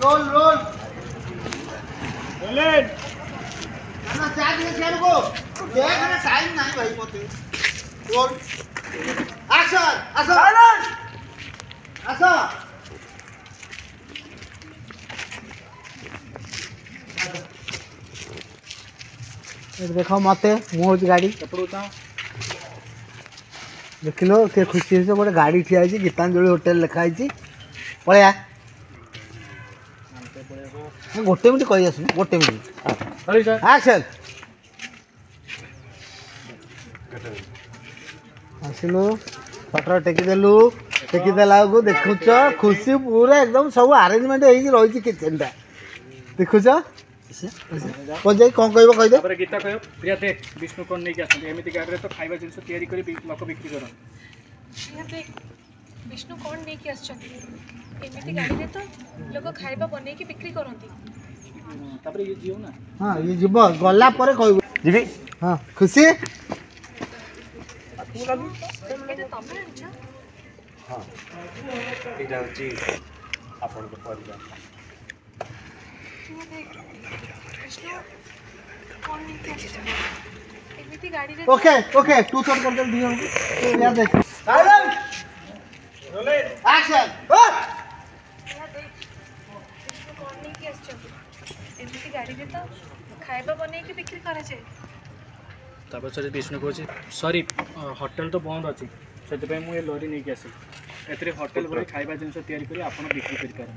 role role रोलेन ना चाय दे शेर को देख ना टाइम नहीं भाई मते रोल एक्शन असो साइलेंस असो देखो मते मो गाड़ी देख लो के खुशी से गोटे गाड़ी ठिया है गीतांजलि होटल लिखाई पलैया गोटे मिनट कही आसुन गोटे मिनट एक्शन आसिलु पटर टेकिदेलु टेकिदेला को देखुच खुशी पूरा एकदम सब अरेंजमेंट रही किचन टा देखुच कौन जाई कौन कहबो कहि दे तापर गीता कहयो प्रिया देख विष्णु कोन नै के आछन एमिति गाडी रे तो खाइबा जिंस तयारी करी लोक बिक्री करन प्रिया देख विष्णु कोन नै के आछन एमिति गाडी रे तो लोक खाइबा बनै के बिक्री करंती तापर ये जियो ना हां ये जीव गला परे कहबो जीवी हां खुशी तू लागू एते तमे आछा हां एटा होची आपन को परिवार प्रिया देख विष्णु कोन नै के आछन एमिति गाडी रे ओके ओके तू शॉट कर दे दियो याद देख साइलेंस रोलेन एक्शन प्रिया देख विष्णु कोन नै के आछन एमिति गाडी रे तो खाइबा बनै के बिक्री करे छे तापर से विष्णु को सॉरी होटल तो बंद अच्छी से मुझे लरी नहीं आसी एथरे होटल भरी खाइबा जिनस तैयारी करी आपन बिक्री करि पारे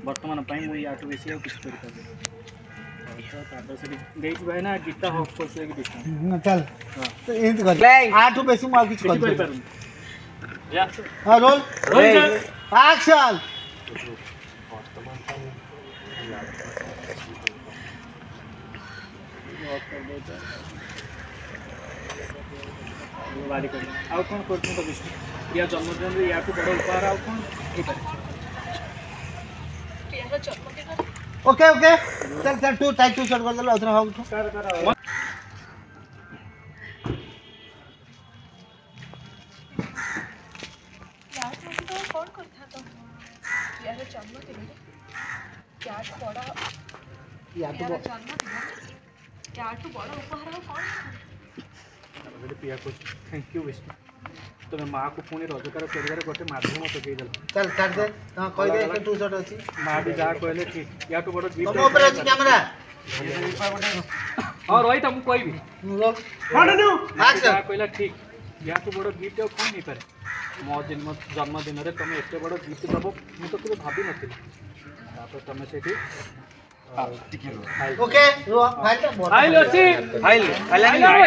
वर्तमान पई मु याटू बेसी आ किछ करि पारे तो तापर से देख भाई ना गीता हो को से विष्णु चल तो एंड कर आठो बेसी मु किछ करि पारे या हां रोल रोल एक्शन बारी कर आउ कोन करथु तो विष्णु या जन्मदिन रे या को बड़ उपहार आउ कोन हे पारे प्रिया रो जन्मदिन ओके ओके चल चल तू टाइट टू शॉट कर दे उतना हो उठ कर यार तुम तो कौन करथा तो प्रिया रो जन्मदिन क्या बड़ा या प्रिया रो जन्मदिन क्या तो बड़ा उपहार हो कौन प्रिया को थैंक यू विष्णु तुम माँ को पुणी रोजगार कर गोटे मध्यम तो दे चल काट दे हां कह दे टू शॉट अछि माँ भी जहाँ कहले ठीक या तो बड़ गिफ्ट तुम ऊपर अछि कैमरा हां रही था मु कहबी रोल कंटिन्यू एक्शन जहाँ कहला ठीक या तो बड़ गिफ्ट और कौन नहीं पारे मो जन्मदिन रे तुम एत बड़ गिफ्ट दब मु तो केबे भाबी नथिली तापर तुम सेठी ओके रो फाइल फाइल अछि फाइल